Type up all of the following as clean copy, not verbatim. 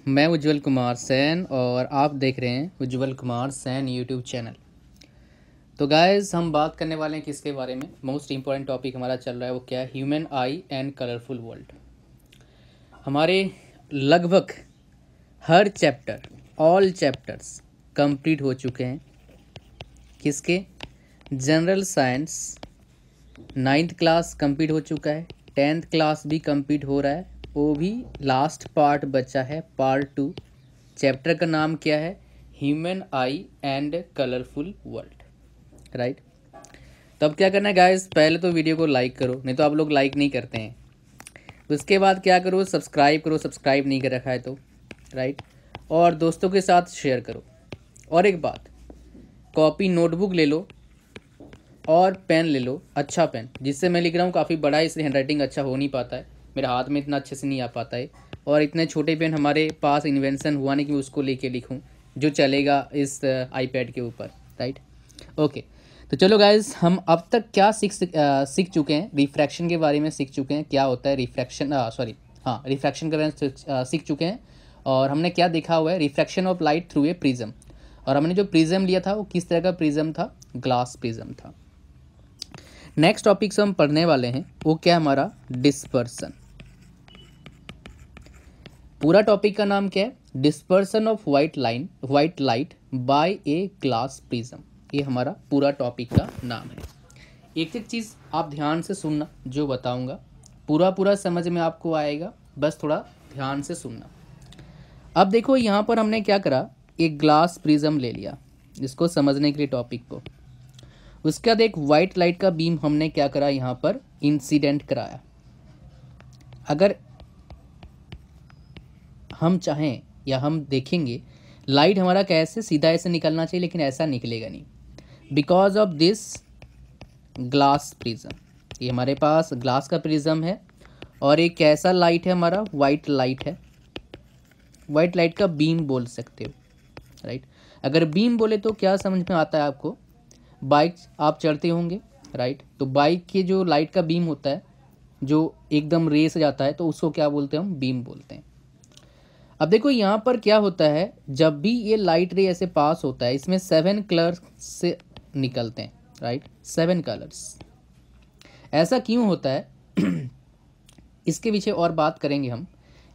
मैं उज्जवल कुमार सैन और आप देख रहे हैं उज्जवल कुमार सैन यूट्यूब चैनल। तो गाइस हम बात करने वाले हैं किसके बारे में। मोस्ट इम्पॉर्टेंट टॉपिक हमारा चल रहा है वो क्या है, human I and colourful world. हमारे लगभग हर चैप्टर, ऑल चैप्टर्स कंप्लीट हो चुके हैं। किसके? General science 9th class complete हो चुका है, 10th क्लास भी कंप्लीट हो रहा है, वो भी लास्ट पार्ट बचा है, पार्ट 2। चैप्टर का नाम क्या है? Human I and colourful world, right. तब क्या करना है गाइस, पहले तो वीडियो को लाइक करो, नहीं तो आप लोग लाइक नहीं करते हैं। उसके बाद क्या करो, सब्सक्राइब करो, सब्सक्राइब नहीं कर रखा है तो, राइट। और दोस्तों के साथ शेयर करो। और एक बात, कॉपी नोटबुक ले लो और पेन ले लो, अच्छा पेन। जिससे मैं लिख रहा हूँ काफ़ी बड़ा है, इसलिए हैंडराइटिंग अच्छा हो नहीं पाता है, मेरे हाथ में इतना अच्छे से नहीं आ पाता है। और इतने छोटे पेन हमारे पास इन्वेंशन हुआ नहीं कि मैं उसको लेके लिखूँ जो चलेगा इस आईपैड के ऊपर, राइट। ओके, तो चलो गाइज, हम अब तक क्या सीख चुके हैं। रिफ्रैक्शन के बारे में सीख चुके हैं, क्या होता है रिफ्रैक्शन, रिफ्रैक्शन के बारे में सीख चुके हैं। और हमने क्या देखा हुआ है, refraction of light through a prism. और हमने जो प्रिज्म लिया था वो किस तरह का प्रिज्म था? ग्लास प्रिज्म था। नेक्स्ट टॉपिक से हम पढ़ने वाले हैं वो क्या, हमारा डिस्पर्सन। पूरा टॉपिक का नाम क्या है? Dispersion of white light by a glass prism. ये हमारा पूरा टॉपिक का नाम है। एक एक चीज़ आप ध्यान से सुनना, जो बताऊंगा पूरा समझ में आपको आएगा, बस थोड़ा ध्यान से सुनना। अब देखो यहाँ पर हमने क्या करा, एक ग्लास प्रिज्म ले लिया इसको समझने के लिए टॉपिक को। उसके बाद एक वाइट लाइट का बीम हमने क्या करा, यहाँ पर इंसिडेंट कराया। अगर हम चाहें या हम देखेंगे लाइट हमारा कैसे सीधा ऐसे निकलना चाहिए, लेकिन ऐसा निकलेगा नहीं, because of this glass prism. ये हमारे पास ग्लास का प्रिज्म है और एक कैसा लाइट है हमारा, वाइट लाइट है। वाइट लाइट का बीम बोल सकते हो, राइट। अगर बीम बोले तो क्या समझ में आता है आपको? बाइक आप चढ़ते होंगे, राइट। तो बाइक के जो लाइट का बीम होता है जो एकदम रे से जाता है, तो उसको क्या बोलते हैं? हम बीम बोलते हैं। अब देखो यहाँ पर क्या होता है, जब भी ये लाइट रे ऐसे पास होता है, इसमें 7 कलर्स से निकलते हैं, राइट। 7 कलर्स। ऐसा क्यों होता है इसके पीछे और बात करेंगे हम,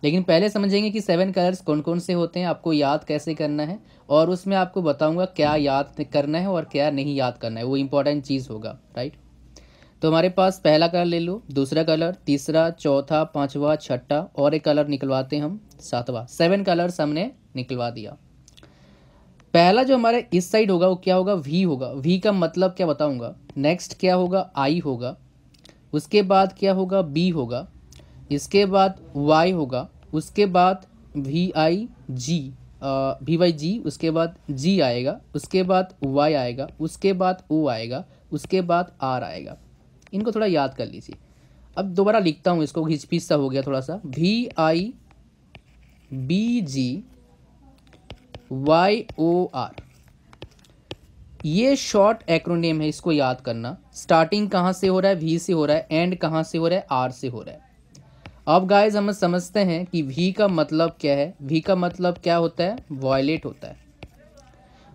लेकिन पहले समझेंगे कि 7 कलर्स कौन कौन से होते हैं, आपको याद कैसे करना है, और उसमें आपको बताऊंगा क्या याद करना है और क्या नहीं याद करना है, वो इंपॉर्टेंट चीज़ होगा, राइट। तो हमारे पास पहला कलर ले लो, दूसरा कलर, तीसरा, चौथा, पांचवा, छठा, और एक कलर निकलवाते हैं हम, सातवां। 7 कलर्स हमने निकलवा दिया। पहला जो हमारे इस साइड होगा वो क्या होगा? वी होगा। वी का मतलब क्या बताऊंगा। नेक्स्ट क्या होगा? आई होगा। उसके बाद क्या होगा? बी होगा। इसके बाद वाई होगा। उसके बाद वी आई जी, उसके बाद जी आएगा, उसके बाद वाई आएगा, उसके बाद ओ आएगा, उसके बाद आर आएगा। इनको थोड़ा याद कर लीजिए। अब दोबारा लिखता हूँ इसको, घिचपिच सा हो गया थोड़ा सा। V I B G Y O R, ये शॉर्ट एक्रोनिम है, इसको याद करना। स्टार्टिंग कहाँ से हो रहा है? वी से हो रहा है। एंड कहाँ से हो रहा है? आर से हो रहा है। अब गाइज हम समझते हैं कि वी का मतलब क्या है। वी का मतलब क्या होता है? वॉयलेट होता है।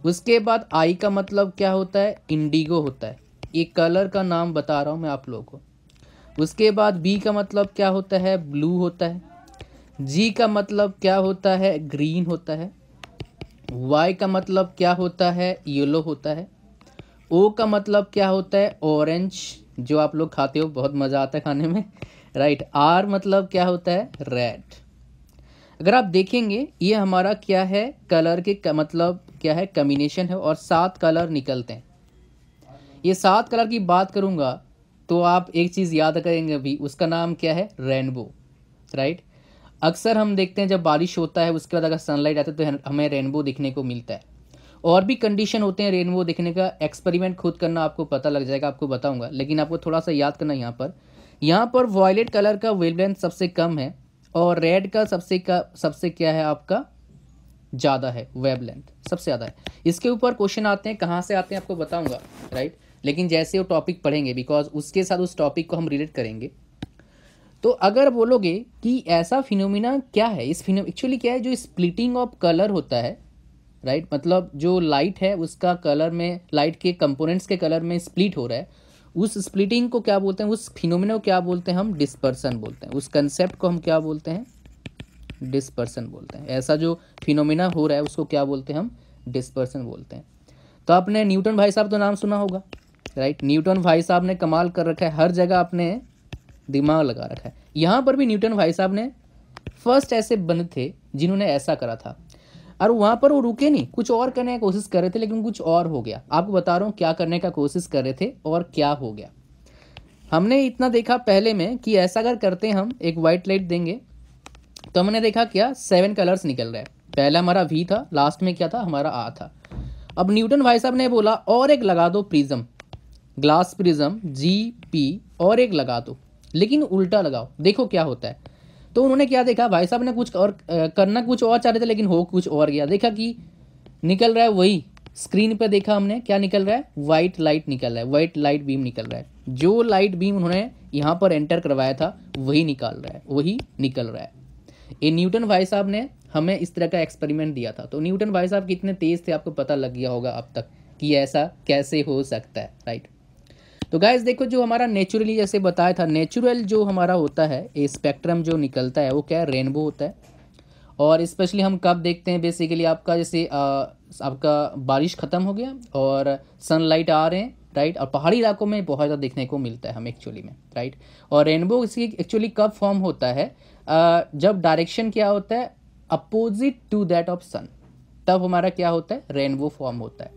उसके बाद आई का मतलब क्या होता है? इंडिगो होता है। एक कलर का नाम बता रहा हूँ मैं आप लोगों को। उसके बाद बी का मतलब क्या होता है? ब्लू होता है। जी का मतलब क्या होता है? ग्रीन होता है। वाई का मतलब क्या होता है? येलो होता है। ओ का मतलब क्या होता है? ऑरेंज, जो आप लोग खाते हो, बहुत मज़ा आता है खाने में, राइट। आर मतलब क्या होता है? रेड। अगर आप देखेंगे ये हमारा क्या है, कलर के मतलब क्या है? कॉम्बिनेशन है, और 7 कलर निकलते हैं। ये 7 कलर की बात करूंगा तो आप एक चीज़ याद करेंगे अभी, उसका नाम क्या है? Rainbow, right. अक्सर हम देखते हैं जब बारिश होता है उसके बाद अगर सनलाइट आता है तो हमें रेनबो दिखने को मिलता है। और भी कंडीशन होते हैं रेनबो दिखने का, एक्सपेरिमेंट खुद करना, आपको पता लग जाएगा, आपको बताऊंगा। लेकिन आपको थोड़ा सा याद करना, यहाँ पर वॉयलेट कलर का वेवलेंथ सबसे कम है, और रेड का सबसे क्या है आपका? ज़्यादा है, वेवलेंथ सबसे ज़्यादा है। इसके ऊपर क्वेश्चन आते हैं, कहाँ से आते हैं आपको बताऊंगा, राइट। लेकिन जैसे वो टॉपिक पढ़ेंगे, बिकॉज उसके साथ उस टॉपिक को हम रिलेट करेंगे। तो अगर बोलोगे कि ऐसा फिनोमिना क्या है, इस एक्चुअली क्या है, जो स्प्लिटिंग ऑफ कलर होता है, राइट, मतलब जो लाइट है उसका कलर में, लाइट के कंपोनेंट्स के कलर में स्प्लिट हो रहा है, उस स्प्लिटिंग को क्या बोलते हैं, उस फिनोमिना को क्या बोलते हैं, हम डिस्पर्सन बोलते हैं। उस कंसेप्ट को हम क्या बोलते हैं, डिस्पर्सन बोलते हैं। ऐसा जो फिनोमिना हो रहा है उसको क्या बोलते हैं, हम डिस्पर्सन बोलते हैं। तो आपने न्यूटन भाई साहब तो नाम सुना होगा, राइट। न्यूटन भाई साहब ने कमाल कर रखा है, हर जगह आपने दिमाग लगा रखा है। यहाँ पर भी न्यूटन भाई साहब ने फर्स्ट ऐसे बने थे जिन्होंने ऐसा करा था, और वहाँ पर वो रुके नहीं, कुछ और करने की कोशिश कर रहे थे, लेकिन कुछ और हो गया। आपको बता रहा हूँ क्या करने का कोशिश कर रहे थे और क्या हो गया। हमने इतना देखा पहले में कि ऐसा अगर करते हैं, हम एक वाइट लाइट देंगे तो हमने देखा क्या 7 कलर्स निकल रहा है। पहला हमारा V था, लास्ट में क्या था हमारा A था। अब न्यूटन भाई साहब ने बोला और एक लगा दो प्रिज्म, ग्लास प्रिज्म GP, और एक लगा दो, लेकिन उल्टा लगाओ, देखो क्या होता है। तो उन्होंने क्या देखा, भाई साहब ने कुछ और करना कुछ और चाह रहे थे, लेकिन हो कुछ और गया। देखा कि निकल रहा है वही, स्क्रीन पे देखा हमने क्या निकल रहा है, वाइट लाइट निकल रहा है, वाइट लाइट बीम निकल रहा है। जो लाइट बीम उन्होंने यहाँ पर एंटर करवाया था वही निकाल रहा है, वही निकल रहा है। ये न्यूटन भाई साहब ने हमें इस तरह का एक्सपेरिमेंट दिया था। तो न्यूटन भाई साहब कितने तेज थे आपको पता लग गया होगा अब तक कि ऐसा कैसे हो सकता है, राइट। तो गाइस देखो, जो हमारा नेचुरली जैसे बताया था, नेचुरल जो हमारा होता है, ये स्पेक्ट्रम जो निकलता है वो क्या है, रेनबो होता है। और स्पेशली हम कब देखते हैं, बेसिकली आपका जैसे आपका बारिश खत्म हो गया और सनलाइट आ रहे हैं, राइट, और पहाड़ी इलाकों में बहुत ज़्यादा देखने को मिलता है हम एक्चुअली में, राइट। और रेनबो इसकी एक्चुअली कब फॉर्म होता है, जब डायरेक्शन क्या होता है, अपोजिट टू दैट ऑफ सन, तब हमारा क्या होता है, रेनबो फॉर्म होता है।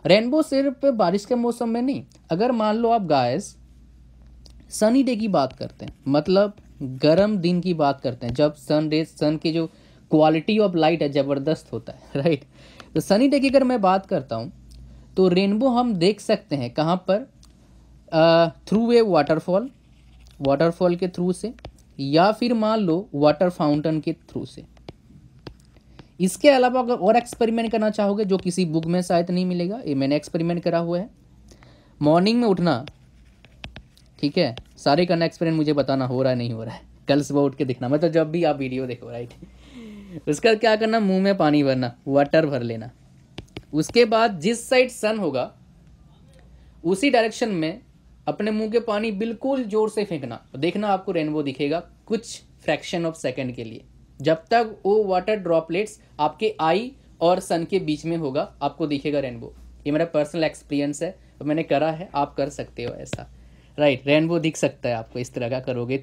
रेनबो सिर्फ बारिश के मौसम में नहीं, अगर मान लो आप गाइस सनी डे की बात करते हैं, मतलब गर्म दिन की बात करते हैं, जब सन की जो क्वालिटी ऑफ लाइट है ज़बरदस्त होता है, राइट। तो सनी डे की अगर मैं बात करता हूँ तो रेनबो हम देख सकते हैं कहाँ पर, थ्रू ए वाटरफॉल के थ्रू से, या फिर मान लो वाटर फाउंटेन के थ्रू से। इसके अलावा अगर और एक्सपेरिमेंट करना चाहोगे जो किसी बुक में शायद नहीं मिलेगा, ये मैंने एक्सपेरिमेंट करा हुआ है। मॉर्निंग में उठना, ठीक है, सारे करना एक्सपेरिमेंट, मुझे बताना हो रहा है नहीं हो रहा है, कल सुबह उठ के दिखना, मतलब जब भी आप वीडियो देखो, राइट। उसका क्या करना, मुंह में पानी भरना, वाटर भर लेना। उसके बाद जिस साइड सन होगा उसी डायरेक्शन में अपने मुंह के पानी बिल्कुल जोर से फेंकना, देखना आपको रेनबो दिखेगा कुछ फ्रैक्शन ऑफ सेकंड के लिए। जब तक वो वाटर ड्रॉपलेट्स आपके आई और सन के बीच में होगा आपको दिखेगा रेनबो। ये मेरा पर्सनल एक्सपीरियंस है, तो मैंने करा है, आप कर सकते हो ऐसा, राइट। रेनबो दिख सकता है आपको इस तरह का करोगे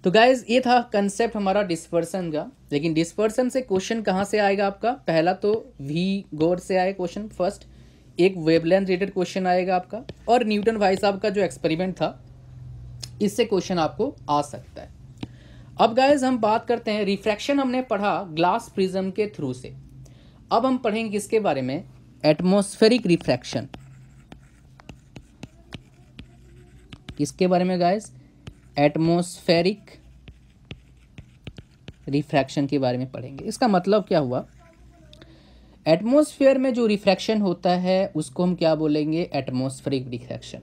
तो गाइज ये था कंसेप्ट हमारा डिस्पर्सन का। लेकिन डिस्पर्सन से क्वेश्चन कहाँ से आएगा आपका, पहला तो वी गॉड से आए क्वेश्चन फर्स्ट, एक वेवलेंथ रिलेटेड क्वेश्चन आएगा आपका, और न्यूटन भाई साहब का जो एक्सपेरिमेंट था इससे क्वेश्चन आपको आ सकता है। अब गाइज हम बात करते हैं, रिफ्रैक्शन हमने पढ़ा ग्लास प्रिज्म के थ्रू से। अब हम पढ़ेंगे किसके बारे में, एटमॉस्फेरिक रिफ्रैक्शन। किसके बारे में गाइज, एटमॉस्फेरिक रिफ्रैक्शन के बारे में पढ़ेंगे। इसका मतलब क्या हुआ, एटमॉस्फेयर में जो रिफ्रैक्शन होता है उसको हम क्या बोलेंगे, एटमॉस्फेरिक रिफ्रैक्शन।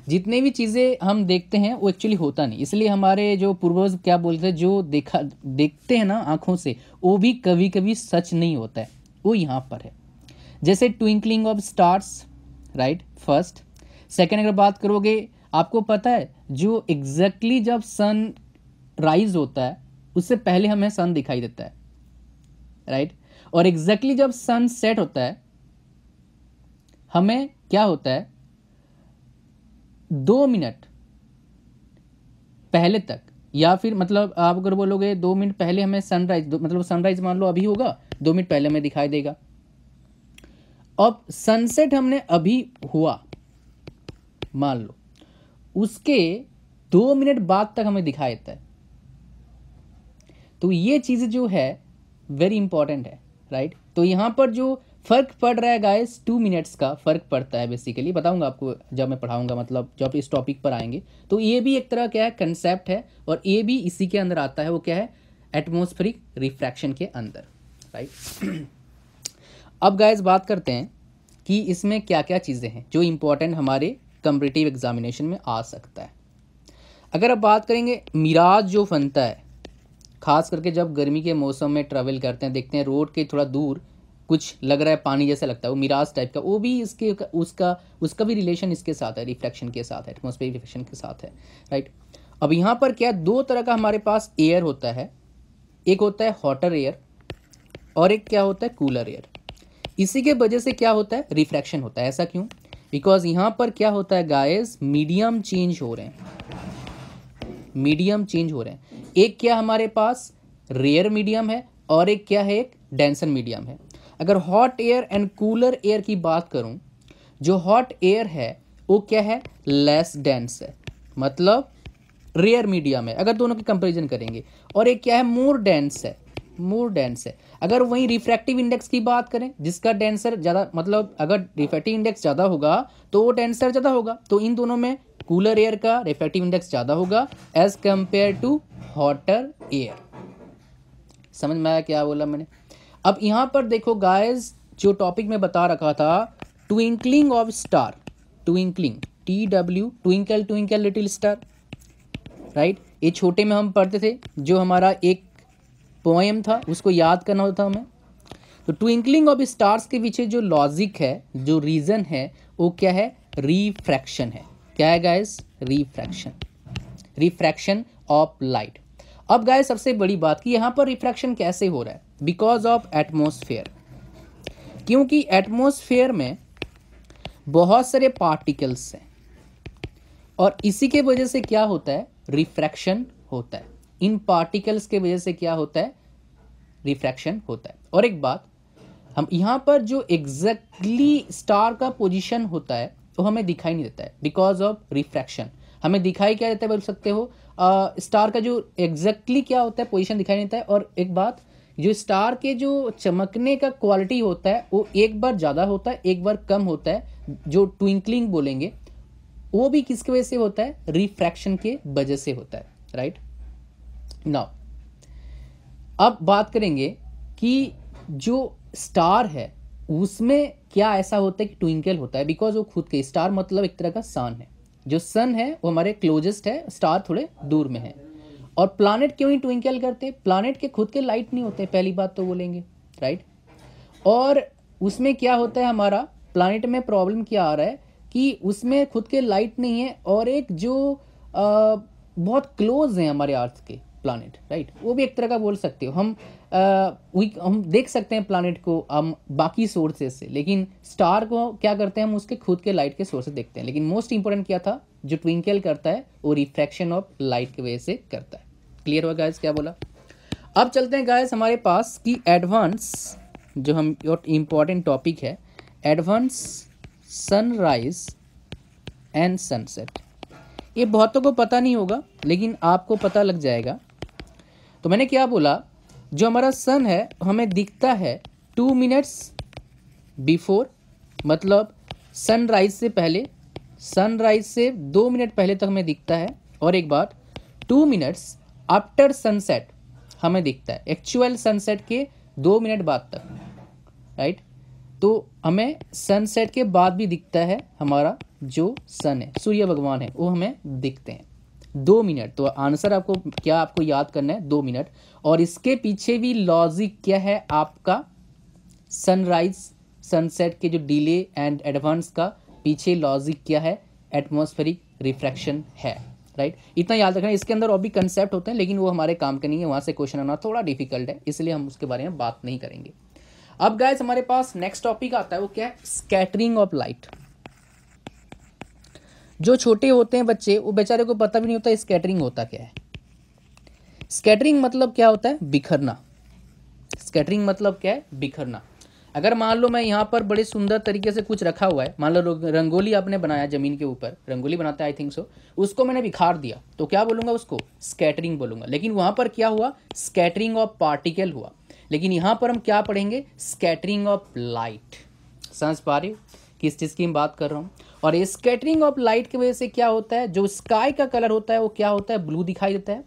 जितने भी चीज़ें हम देखते हैं वो एक्चुअली होता नहीं, इसलिए हमारे जो पूर्वज क्या बोलते हैं, जो देखते हैं ना आंखों से, वो भी कभी कभी सच नहीं होता है, वो यहाँ पर है। जैसे twinkling of stars, right, first. Second अगर बात करोगे, आपको पता है जो एग्जैक्टली जब सन राइज होता है उससे पहले हमें सन दिखाई देता है, राइट। और एग्जैक्टली जब सन सेट होता है हमें क्या होता है, 2 मिनट पहले तक, या फिर मतलब आप अगर बोलोगे 2 मिनट पहले हमें सनराइज, मतलब सनराइज मान लो अभी होगा, 2 मिनट पहले हमें दिखाई देगा। अब सनसेट हमने अभी हुआ मान लो, उसके 2 मिनट बाद तक हमें दिखाई देता है। तो ये चीज़ जो है वेरी इंपॉर्टेंट है, राइट। तो यहाँ पर जो फर्क पड़ रहा है गाइस, 2 मिनट्स का फर्क पड़ता है, बेसिकली बताऊंगा आपको जब मैं पढ़ाऊंगा, मतलब जब इस टॉपिक पर आएंगे। तो ये भी एक तरह क्या है, कंसेप्ट है, और ये भी इसी के अंदर आता है, वो क्या है, एटमॉस्फेरिक रिफ्रैक्शन के अंदर, राइट। अब गाइस बात करते हैं कि इसमें क्या क्या चीज़ें हैं जो इंपॉर्टेंट हमारे कॉम्पिटिटिव एग्जामिनेशन में आ सकता है। अगर अब बात करेंगे मिराज जो बनता है, खास करके जब गर्मी के मौसम में ट्रैवल करते हैं, देखते हैं रोड के थोड़ा दूर कुछ लग रहा है, पानी जैसा लगता है, वो मिराज टाइप का, वो भी इसके उसका भी रिलेशन इसके साथ है, रिफ्लेक्शन के साथ है, एटमॉस्फेरिक रिफ्लेक्शन के साथ है, राइट। अब यहाँ पर क्या, दो तरह का हमारे पास एयर होता है, एक होता है हॉटर एयर और एक क्या होता है कूलर एयर। इसी के वजह से क्या होता है, रिफ्रैक्शन होता है। ऐसा क्यों? बिकॉज यहाँ पर क्या होता है गाइस, मीडियम चेंज हो रहे हैं, मीडियम चेंज हो रहे हैं। एक क्या हमारे पास रेयर मीडियम है और एक क्या है, एक डेंसर मीडियम है। अगर hot air and cooler air की बात करूं, जो हॉट एयर है वो क्या है, लेस डेंस है, मतलब रेयर मीडियम है अगर दोनों की कंपैरिजन करेंगे, और एक क्या है, मोर डेंस है, मोर डेंस है। अगर वहीं रिफ्रैक्टिव इंडेक्स की बात करें, जिसका डेंसर ज़्यादा, मतलब अगर रिफ्रैक्टिव इंडेक्स ज़्यादा होगा तो वो डेंसर ज़्यादा होगा, तो इन दोनों में कूलर एयर का रिफ्रैक्टिव इंडेक्स ज़्यादा होगा as compare to hotter air. समझ में आया क्या बोला मैंने? अब यहाँ पर देखो गाइस, जो टॉपिक में बता रखा था, twinkling of star, twinkling, TW, twinkle twinkle little star, right. ये छोटे में हम पढ़ते थे, जो हमारा एक पोएम था उसको याद करना होता हमें। तो ट्विंकलिंग ऑफ स्टार्स के पीछे जो लॉजिक है, जो रीजन है, वो क्या है, रिफ्रैक्शन है। क्या है guys, refraction, refraction of light. अब गाइस सबसे बड़ी बात कि यहाँ पर रिफ्रैक्शन कैसे हो रहा है, बिकॉज ऑफ एटमॉस्फेयर, क्योंकि एटमॉस्फेयर में बहुत सारे पार्टिकल्स हैं और इसी के वजह से क्या होता है, रिफ्रैक्शन होता है। इन पार्टिकल्स के वजह से क्या होता है, रिफ्रैक्शन होता है। और एक बात, हम यहाँ पर जो एग्जैक्टली स्टार का पोजीशन होता है वो हमें दिखाई नहीं देता है, बिकॉज ऑफ रिफ्रैक्शन। हमें दिखाई क्या देता है, बोल सकते हो, स्टार का जो एग्जैक्टली क्या होता है, पोजीशन दिखाई नहीं देता है। और एक बात, जो स्टार के जो चमकने का क्वालिटी होता है वो एक बार ज़्यादा होता है, एक बार कम होता है। जो ट्विंकलिंग बोलेंगे वो भी किसकी वजह से होता है, रिफ्रैक्शन के वजह से होता है, राइट। नाउ अब बात करेंगे कि जो स्टार है उसमें क्या ऐसा होता है कि ट्विंकल होता है, बिकॉज वो खुद के, स्टार मतलब एक तरह का सन है, जो सन है वो हमारे क्लोजेस्ट है, स्टार थोड़े दूर में है। और प्लानेट क्यों ही ट्विंकल करते हैं, प्लानेट के खुद के लाइट नहीं होते, पहली बात तो बोलेंगे, राइट। और उसमें क्या होता है, हमारा प्लानेट में प्रॉब्लम क्या आ रहा है कि उसमें खुद के लाइट नहीं है, और एक जो बहुत क्लोज है हमारे अर्थ के प्लानेट, राइट, वो भी एक तरह का बोल सकते हो। हम देख सकते हैं प्लानेट को हम बाकी सोर्सेज से, लेकिन स्टार को क्या करते हैं, हम उसके खुद के लाइट के सोर्सेज देखते हैं। लेकिन मोस्ट इंपॉर्टेंट क्या था, जो ट्विंकल करता है वो रिफ्रैक्शन ऑफ लाइट की वजह से करता है। क्लियर हुआ गाइस क्या बोला? अब चलते हैं गाइस हमारे पास कि एडवांस, जो हम इम्पॉर्टेंट टॉपिक है, एडवांस सनराइज एंड सनसेट। ये बहुतों को पता नहीं होगा लेकिन आपको पता लग जाएगा। तो मैंने क्या बोला, जो हमारा सन है हमें दिखता है 2 मिनट्स बिफोर, मतलब सनराइज से पहले, सनराइज से 2 मिनट पहले तक हमें दिखता है। और एक बात, 2 मिनट्स आफ्टर सनसेट हमें दिखता है, एक्चुअल सनसेट के 2 मिनट बाद तक, राइट। तो हमें सनसेट के बाद भी दिखता है हमारा जो सन है, सूर्य भगवान है, वो हमें दिखते हैं 2 मिनट। तो आंसर आपको क्या, आपको याद करना है 2 मिनट। और इसके पीछे भी लॉजिक क्या है आपका, सनराइज सनसेट के जो डिले एंड एडवांस का पीछे लॉजिक क्या है, एटमॉस्फेरिक रिफ्रैक्शन है, राइट। इतना याद रखना। इसके अंदर और भी कंसेप्ट होते हैं लेकिन वो हमारे काम के नहीं है, वहाँ से क्वेश्चन आना थोड़ा डिफिकल्ट है, इसलिए हम उसके बारे में बात नहीं करेंगे। अब गाइस हमारे पास नेक्स्ट टॉपिक आता है, वो क्या है, स्कैटरिंग ऑफ लाइट। जो छोटे होते हैं बच्चे, वो बेचारे को पता भी नहीं होता स्कैटरिंग होता क्या है। स्कैटरिंग मतलब क्या होता है, बिखरना। स्कैटरिंग मतलब क्या है, बिखरना। अगर मान लो मैं यहाँ पर बड़े सुंदर तरीके से कुछ रखा हुआ है, मान लो रंगोली आपने बनाया जमीन के ऊपर, रंगोली बनाता है आई थिंक सो, उसको मैंने बिखार दिया, तो क्या बोलूँगा उसको, स्कैटरिंग बोलूँगा। लेकिन वहाँ पर क्या हुआ, स्कैटरिंग ऑफ पार्टिकल हुआ। लेकिन यहाँ पर हम क्या पढ़ेंगे, स्कैटरिंग ऑफ लाइट। समझ पा रहे हो किस चीज़ की मैं बात कर रहा हूँ? और ये स्कैटरिंग ऑफ लाइट की वजह से क्या होता है, जो स्काई का कलर होता है वो क्या होता है, ब्लू दिखाई देता है।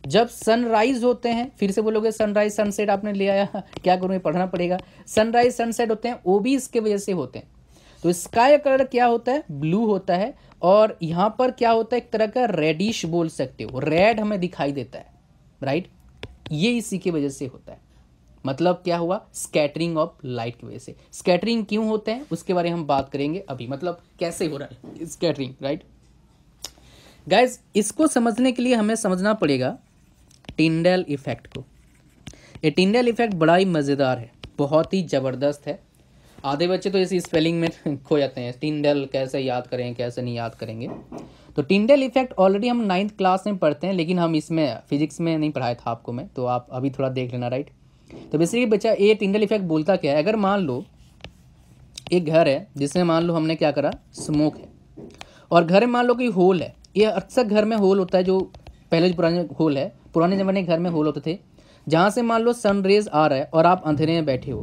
जब सनराइज होते हैं, फिर से बोलोगे सनराइज सनसेट आपने ले आया, क्या करूँ, पढ़ना पड़ेगा। सनराइज सनसेट होते हैं वो भी इसके वजह से होते हैं। तो स्काई कलर क्या होता है, ब्लू होता है, और यहाँ पर क्या होता है, एक तरह का रेडिश बोल सकते हो, रेड हमें दिखाई देता है, राइट। ये इसी की वजह से होता है, मतलब क्या हुआ, स्कैटरिंग ऑफ लाइट की वजह से। स्कैटरिंग क्यों होते हैं उसके बारे में हम बात करेंगे अभी, मतलब कैसे हो रहा है स्कैटरिंग, राइट। गाइज इसको समझने के लिए हमें समझना पड़ेगा टिंडेल इफेक्ट को। ये टिंडेल इफेक्ट बड़ा ही मज़ेदार है, बहुत ही ज़बरदस्त है। आधे बच्चे तो इसी स्पेलिंग में खो जाते हैं, टिंडेल कैसे याद करें कैसे नहीं याद करेंगे। तो टिंडेल इफेक्ट ऑलरेडी हम 9th क्लास में पढ़ते हैं, लेकिन हम इसमें फिजिक्स में नहीं पढ़ाया था आपको मैं, तो आप अभी थोड़ा देख लेना, राइट। तो बेसिकली बच्चा ये टिंडेल इफेक्ट बोलता क्या है, अगर मान लो एक घर है जिसमें मान लो हमने क्या करा, स्मोक है, और घर में मान लो कि होल है। ये अक्सर घर में होल होता है, जो पहले जो पुराने होल है, पुराने ज़माने घर में होल होते थे, जहाँ से मान लो सन रेज आ रहा है और आप अंधेरे में बैठे हो,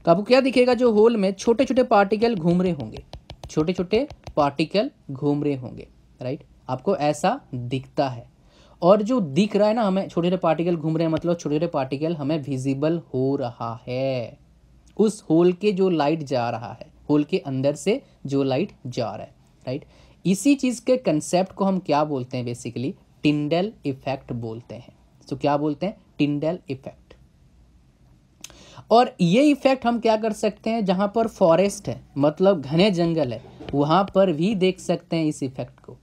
तो आपको क्या दिखेगा, जो होल में छोटे छोटे पार्टिकल घूम रहे होंगे, छोटे छोटे पार्टिकल घूम रहे होंगे, राइट। आपको ऐसा दिखता है, और जो दिख रहा है ना हमें, छोटे छोटे पार्टिकल घूम रहे हैं, मतलब छोटे छोटे पार्टिकल हमें विजिबल हो रहा है, उस होल के जो लाइट जा रहा है, होल के अंदर से जो लाइट जा रहा है, राइट। इसी चीज़ के कंसेप्ट को हम क्या बोलते हैं, बेसिकली टिंडेल इफेक्ट बोलते हैं। तो क्या बोलते हैं, टिंडेल इफेक्ट। और ये इफेक्ट हम क्या कर सकते हैं, जहाँ पर फॉरेस्ट है, मतलब घने जंगल है, वहाँ पर भी देख सकते हैं इस इफेक्ट को।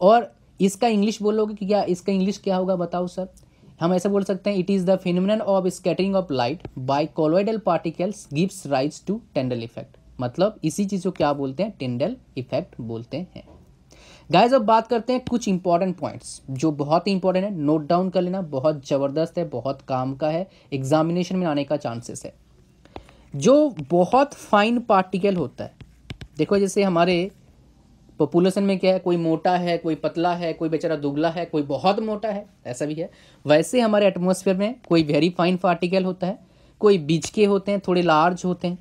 और इसका इंग्लिश बोलोगे कि क्या, इसका इंग्लिश क्या होगा बताओ सर। हम ऐसे बोल सकते हैं, it is the phenomenon of scattering of light by colloidal particles gives rise to Tyndall effect. मतलब इसी चीज़ को क्या बोलते हैं, टिंडेल इफेक्ट बोलते हैं। गाइस अब बात करते हैं कुछ इंपॉर्टेंट पॉइंट्स जो बहुत ही इंपॉर्टेंट है, नोट डाउन कर लेना, बहुत ज़बरदस्त है, बहुत काम का है, एग्जामिनेशन में आने का चांसेस है। जो बहुत फाइन पार्टिकल होता है, देखो जैसे हमारे पॉपुलेशन में क्या है, कोई मोटा है, कोई पतला है, कोई बेचारा दुबला है, कोई बहुत मोटा है, ऐसा भी है। वैसे हमारे एटमॉस्फेयर में कोई वेरी फाइन पार्टिकल होता है, कोई बीच के होते हैं, थोड़े लार्ज होते हैं,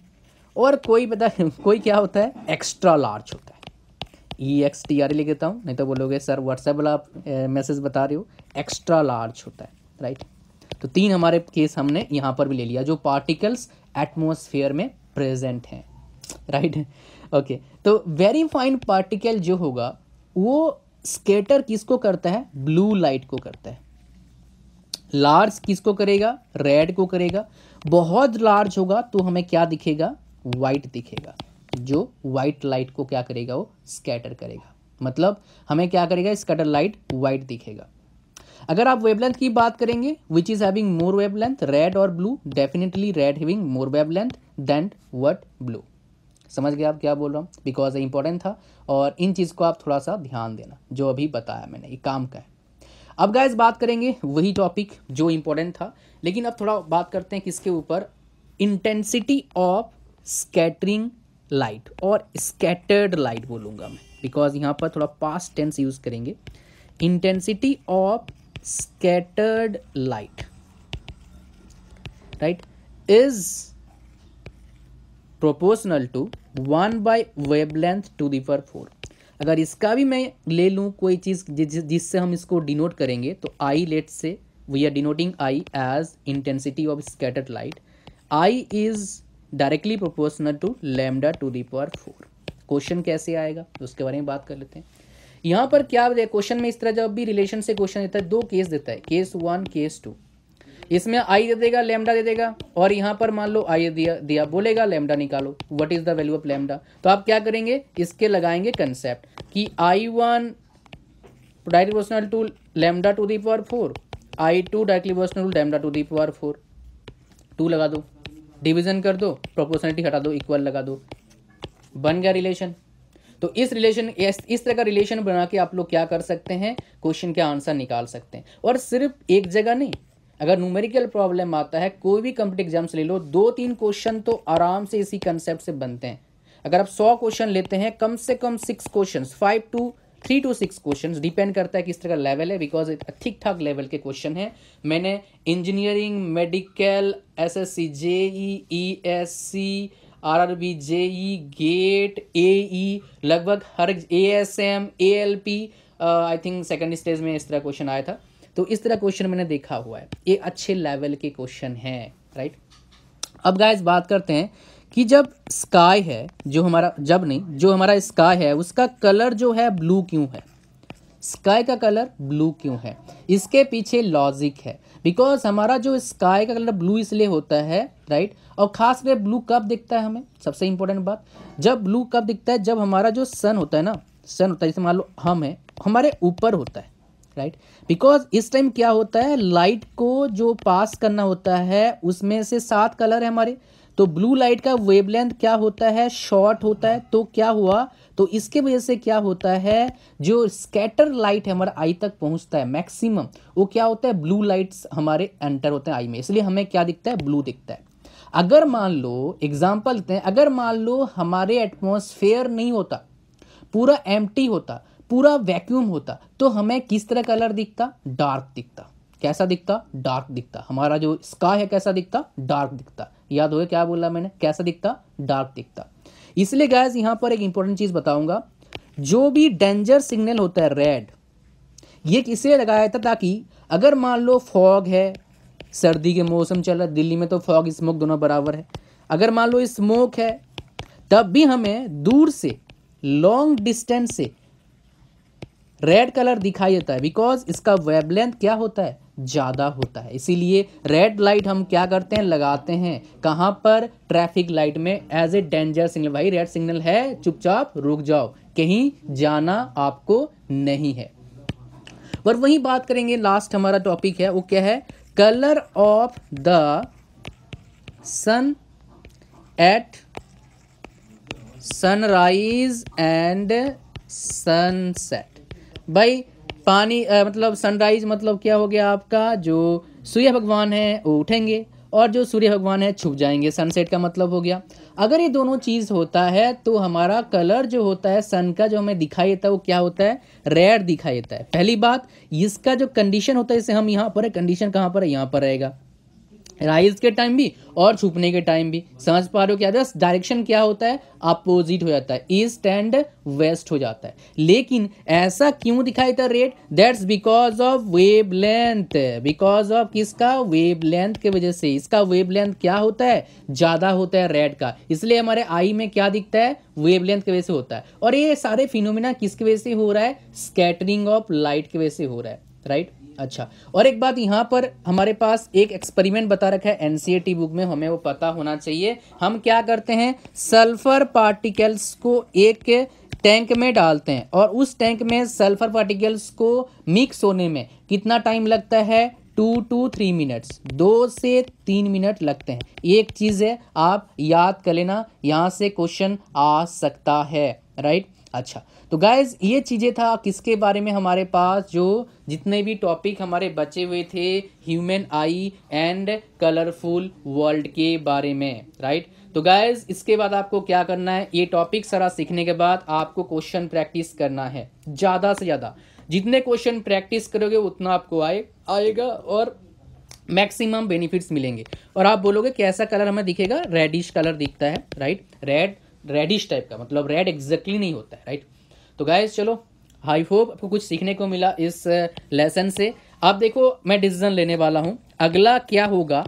और कोई कोई क्या होता है, एक्स्ट्रा लार्ज होता है। EXTRA लिख देता हूँ, नहीं तो बोलोगे सर व्हाट्सएप वाला आप मैसेज बता रहे हो, एक्स्ट्रा लार्ज होता है, राइट। तो 3 हमारे केस हमने यहाँ पर भी ले लिया, जो पार्टिकल्स एटमॉस्फेयर में प्रेजेंट हैं, राइट। ओके, तो वेरी फाइन पार्टिकल जो होगा वो स्केटर किसको करता है, ब्लू लाइट को करता है। लार्ज किसको करेगा, रेड को करेगा। बहुत लार्ज होगा तो हमें क्या दिखेगा, वाइट दिखेगा, जो वाइट लाइट को क्या करेगा, वो स्कैटर करेगा। मतलब हमें क्या करेगा, स्कैटर लाइट वाइट दिखेगा। अगर आप वेवलेंथ की बात करेंगे, which is having more wavelength, red और blue, definitely red having more wavelength than what, blue. समझ गए आप क्या बोल रहा हूँ, बिकॉज इंपॉर्टेंट था, और इन चीज़ को आप थोड़ा सा ध्यान देना, जो अभी बताया मैंने, ये काम का है। अब गाइस बात करेंगे वही टॉपिक जो इंपॉर्टेंट था, लेकिन अब थोड़ा बात करते हैं किसके ऊपर, इंटेंसिटी ऑफ स्कैटरिंग लाइट, और स्कैटर्ड लाइट बोलूँगा मैं, बिकॉज यहाँ पर थोड़ा पास्ट टेंस यूज़ करेंगे। Intensity of scattered light, right, is proportional to 1/wavelength⁴। अगर इसका भी मैं ले लूँ कोई चीज़ जिससे हम इसको डिनोट करेंगे, तो I, let say we are denoting I as intensity of scattered light, I is directly proportional to λ⁴। Question कैसे आएगा उसके बारे में बात कर लेते हैं। यहाँ पर क्या क्वेश्चन में इस तरह जब भी रिलेशन से क्वेश्चन देता है, 2 केस देता है, केस 1 केस 2। इसमें आई दे देगा, लैम्डा दे देगा, और यहाँ पर मान लो आई दिया बोलेगा लैम्डा निकालो, what is the value of lambda. तो आप क्या करेंगे, इसके लगाएंगे कंसेप्ट कि I1 directly proportional to λ⁴, I2 directly proportional to λ⁴। 2 लगा दो, डिवीजन कर दो, प्रोपोर्शनलिटी हटा दो, इक्वल लगा दो, बन गया रिलेशन। तो इस तरह का रिलेशन बना के आप लोग क्या कर सकते हैं, क्वेश्चन के आंसर निकाल सकते हैं। और सिर्फ एक जगह नहीं, अगर न्यूमेरिकल प्रॉब्लम आता है कोई भी कॉम्पिटिटिव एग्जाम से ले लो, 2-3 क्वेश्चन तो आराम से इसी कंसेप्ट से बनते हैं। अगर आप 100 क्वेश्चन लेते हैं, कम से कम 6 क्वेश्चन, 3 to 6 क्वेश्चन, डिपेंड करता है किस तरह का लेवल है, बिकॉज ठीक ठाक लेवल के क्वेश्चन है। मैंने engineering, medical, SSC, JEE, ESC, RRB, JEE, GATE, AE, लगभग हर ASM, ALP, I think second stage में इस तरह क्वेश्चन आया था। तो इस तरह क्वेश्चन मैंने देखा हुआ है, ये अच्छे लेवल के क्वेश्चन हैं, राइट। अब गाइस बात करते हैं कि जब स्काई है जो हमारा, जब नहीं, जो हमारा स्काई है उसका कलर जो है ब्लू क्यों है, स्काई का कलर ब्लू क्यों है, इसके पीछे लॉजिक है। बिकॉज हमारा जो स्काई का कलर ब्लू इसलिए होता है, राइट। और खास कर ब्लू कब दिखता है हमें, सबसे इंपॉर्टेंट बात, जब ब्लू कब दिखता है, जब हमारा जो सन होता है ना, सन होता है जैसे मान लो हम है, हमारे ऊपर होता है, राइट। बिकॉज इस टाइम क्या होता है, लाइट को जो पास करना होता है उसमें से 7 कलर है हमारे, तो ब्लू लाइट का वेवलेंथ क्या होता है, शॉर्ट होता है। तो क्या हुआ, तो इसके वजह से क्या होता है, जो स्कैटर लाइट है हमारा आई तक पहुंचता है मैक्सिमम, वो क्या होता है, ब्लू लाइट्स हमारे एंटर होते हैं आई में, इसलिए हमें क्या दिखता है, ब्लू दिखता है। अगर मान लो एग्जांपल लेते हैं, अगर मान लो हमारे एटमॉस्फेयर नहीं होता, पूरा एम्प्टी होता, पूरा वैक्यूम होता, तो हमें किस तरह कलर दिखता, डार्क दिखता। कैसा दिखता, डार्क दिखता। हमारा जो स्काई है कैसा दिखता, डार्क दिखता। याद हो क्या बोला मैंने, कैसा दिखता, डार्क दिखता। इसलिए गाइस यहां पर एक इंपॉर्टेंट चीज बताऊंगा, जो भी डेंजर सिग्नल होता है रेड, ये किसलिए लगाया था, ताकि अगर मान लो फॉग है, सर्दी के मौसम चल रहा है, दिल्ली में तो फॉग स्मोक दोनों बराबर है, अगर मान लो स्मोक है तब भी हमें दूर से, लॉन्ग डिस्टेंस से रेड कलर दिखाई देता है, बिकॉज इसका वेवलेंथ क्या होता है, ज़्यादा होता है। इसीलिए रेड लाइट हम क्या करते हैं, लगाते हैं कहाँ पर, ट्रैफिक लाइट में, एज ए डेंजर सिग्नल। भाई रेड सिग्नल है, चुपचाप रुक जाओ, कहीं जाना आपको नहीं है। और वही बात करेंगे, लास्ट हमारा टॉपिक है वो क्या है, colour of the sun at sunrise and sunset. भाई पानी मतलब सनराइज मतलब क्या हो गया आपका, जो सूर्य भगवान है वो उठेंगे और जो सूर्य भगवान है छुप जाएंगे। सनसेट का मतलब हो गया, अगर ये दोनों चीज़ होता है तो हमारा कलर जो होता है सन का, जो हमें दिखाई देता है वो क्या होता है, रेड दिखाई देता है। पहली बात, इसका जो कंडीशन होता है, जैसे हम यहाँ पर है, कंडीशन कहाँ पर है, यहाँ पर रहेगा, राइज के टाइम भी और छुपने के टाइम भी। समझ पा रहे हो क्या, बस डायरेक्शन क्या होता है, अपोजिट हो जाता है, ईस्ट एंड वेस्ट हो जाता है। लेकिन ऐसा क्यों दिखाई देता है red, that's because of wavelength, because of किसका, वेवलेंथ के वजह से। इसका वेवलेंथ क्या होता है, ज्यादा होता है रेड का, इसलिए हमारे आई में क्या दिखता है, वेवलेंथ की वजह से होता है। और ये सारे फिनोमिना किसकी वजह से हो रहा है, स्कैटरिंग ऑफ लाइट की वजह से हो रहा है, राइट। अच्छा, और एक बात यहाँ पर हमारे पास एक एक्सपेरिमेंट बता रखा है एनसीईआरटी बुक में, हमें वो पता होना चाहिए। हम क्या करते हैं, सल्फर पार्टिकल्स को एक टैंक में डालते हैं और उस टैंक में सल्फर पार्टिकल्स को मिक्स होने में कितना टाइम लगता है, 2 to 3 मिनट्स, 2 से 3 मिनट लगते हैं। एक चीज़ है, आप याद कर लेना, यहाँ से क्वेश्चन आ सकता है, राइट। अच्छा, तो गाइज ये चीज़ें था किसके बारे में, हमारे पास जो जितने भी टॉपिक हमारे बचे हुए थे human I and colourful world के बारे में, राइट। तो गाइज इसके बाद आपको क्या करना है, ये टॉपिक सारा सीखने के बाद आपको क्वेश्चन प्रैक्टिस करना है ज़्यादा से ज़्यादा। जितने क्वेश्चन प्रैक्टिस करोगे उतना आपको आएगा और मैक्सिमम बेनिफिट्स मिलेंगे। और आप बोलोगे कैसा कलर हमें दिखेगा, रेडिश कलर दिखता है, राइट। रेडिश टाइप का, मतलब रेड एग्जैक्टली नहीं होता है, राइट। तो गाइस चलो, आई होप आपको कुछ सीखने को मिला इस लेसन से। अब देखो मैं डिसीजन लेने वाला हूं, अगला क्या होगा,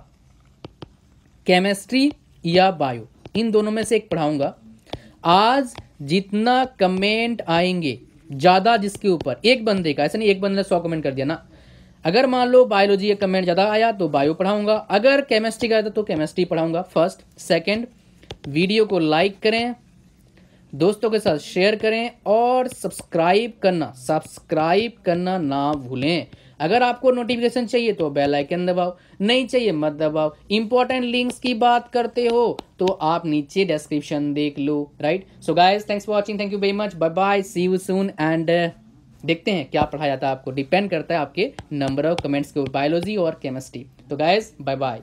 केमिस्ट्री या बायो, इन दोनों में से एक पढ़ाऊंगा। आज जितना कमेंट आएंगे ज़्यादा जिसके ऊपर, एक बंदे का, ऐसा नहीं एक बंदे ने 100 कमेंट कर दिया ना, अगर मान लो बायोलॉजी का कमेंट ज़्यादा आया तो बायो पढ़ाऊंगा, अगर केमिस्ट्री का आया तो केमिस्ट्री पढ़ाऊंगा। फर्स्ट, सेकंड, वीडियो को लाइक करें, दोस्तों के साथ शेयर करें और सब्सक्राइब करना ना भूलें। अगर आपको नोटिफिकेशन चाहिए तो बेल आइकन दबाओ, नहीं चाहिए मत दबाओ। इंपॉर्टेंट लिंक्स की बात करते हो तो आप नीचे डिस्क्रिप्शन देख लो, right. So guys, thanks for watching, thank you very much, bye bye, see you soon. And देखते हैं क्या पढ़ाया जाता है आपको, डिपेंड करता है आपके नंबर ऑफ कमेंट्स के ऊपर, बायोलॉजी और केमिस्ट्री। तो गाइस बाय बाय।